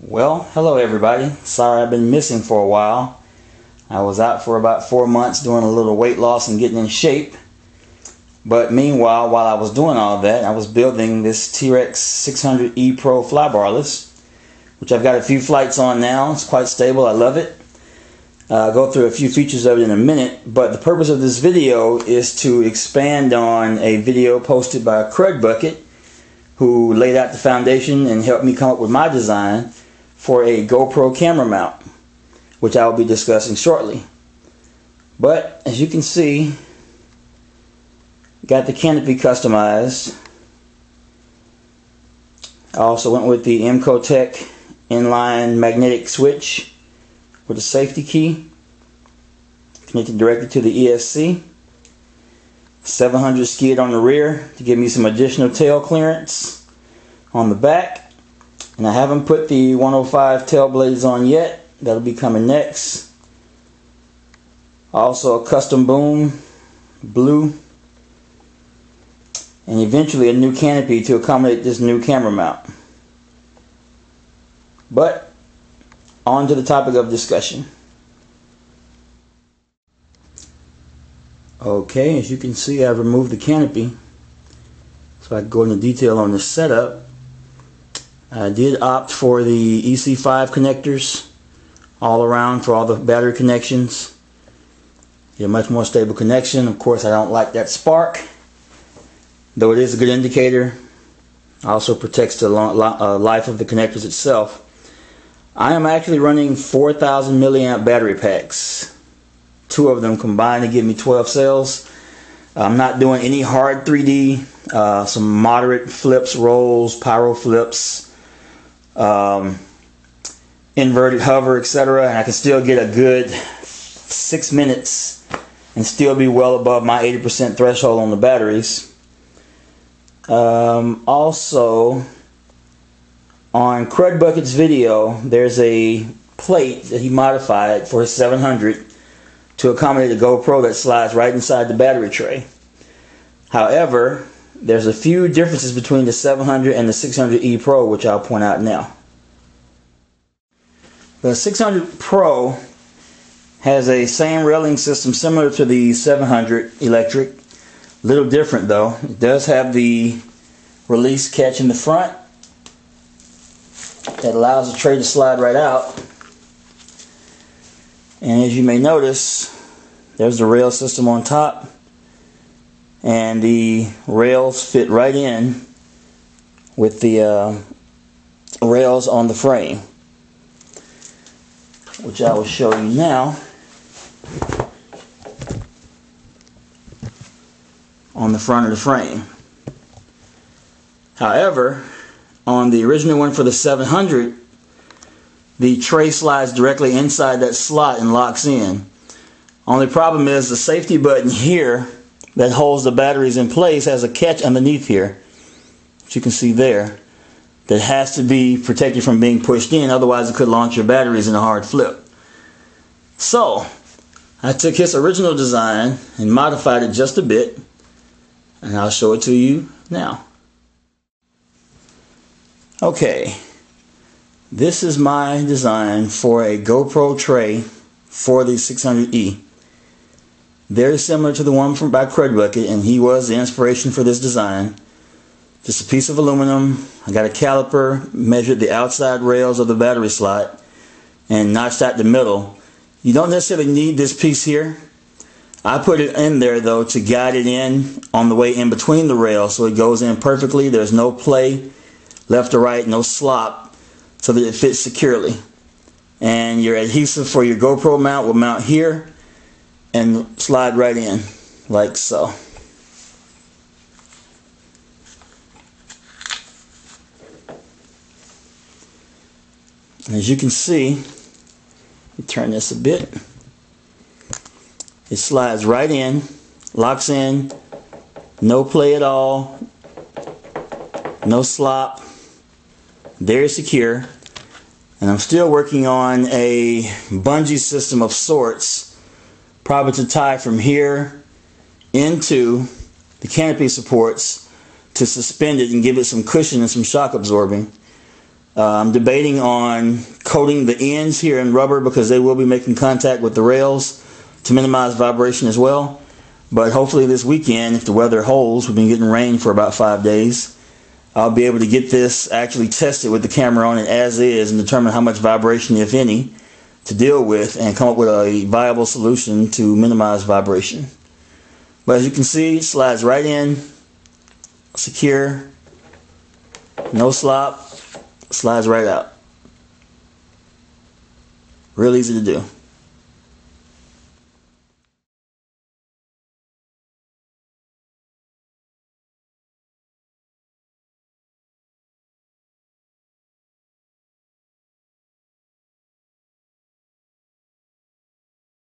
Well, hello everybody. Sorry I've been missing for a while. I was out for about 4 months doing a little weight loss and getting in shape. But meanwhile, while I was doing all that, I was building this Trex 600E Pro flybarless, which I've got a few flights on now. It's quite stable. I love it. I'll go through a few features of it in a minute, but the purpose of this video is to expand on a video posted by Cruddbucket, who laid out the foundation and helped me come up with my design for a GoPro camera mount, which I will be discussing shortly. But as you can see, got the canopy customized. I also went with the Tech Inline magnetic switch with a safety key connected directly to the ESC. 700 skid on the rear to give me some additional tail clearance on the back. And I haven't put the 105 tail blades on yet. That'll be coming next. Also a custom boom, blue. And eventually a new canopy to accommodate this new camera mount. But on to the topic of discussion. Okay, as you can see, I've removed the canopy so I can go into detail on the setup. I did opt for the EC5 connectors all around for all the battery connections. Get a much more stable connection. Of course, I don't like that spark, though it is a good indicator. Also protects the life of the connectors itself. I am actually running 4,000 milliamp battery packs. 2 of them combined to give me 12 cells. I'm not doing any hard 3D, some moderate flips, rolls, pyro flips, inverted hover, etc. And I can still get a good 6 minutes and still be well above my 80% threshold on the batteries. Also, on Cruddbucket's video, there's a plate that he modified for his 700 to accommodate a GoPro that slides right inside the battery tray. However, there's a few differences between the 700 and the 600E Pro, which I'll point out now. The 600 Pro has a same railing system similar to the 700 electric. A little different though. It does have the release catch in the front that allows the tray to slide right out. And as you may notice, there's the rail system on top, and the rails fit right in with the rails on the frame, which I will show you now on the front of the frame. However, on the original one for the 700, the tray slides directly inside that slot and locks in. Only problem is the safety button here that holds the batteries in place has a catch underneath here, which you can see there, that has to be protected from being pushed in, otherwise it could launch your batteries in a hard flip. So I took his original design and modified it just a bit, and I'll show it to you now. Okay, this is my design for a GoPro tray for the 600E. Very similar to the one from by Cruddbucket, and he was the inspiration for this design. Just a piece of aluminum. I got a caliper, measured the outside rails of the battery slot, and notched out the middle. You don't necessarily need this piece here. I put it in there though to guide it in on the way in between the rails, so it goes in perfectly. There's no play left or right, no slop, so that it fits securely. And your adhesive for your GoPro mount will mount here and slide right in like so. As you can see, let me turn this a bit. It slides right in, locks in, no play at all, no slop, very secure. And I'm still working on a bungee system of sorts, probably to tie from here into the canopy supports to suspend it and give it some cushion and some shock absorbing. I'm debating on coating the ends here in rubber because they will be making contact with the rails to minimize vibration as well. But hopefully this weekend, if the weather holds, we've been getting rain for about 5 days, I'll be able to get this actually tested with the camera on it as is and determine how much vibration, if any, to deal with and come up with a viable solution to minimize vibration. But as you can see, it slides right in, secure, no slop, slides right out. Real easy to do.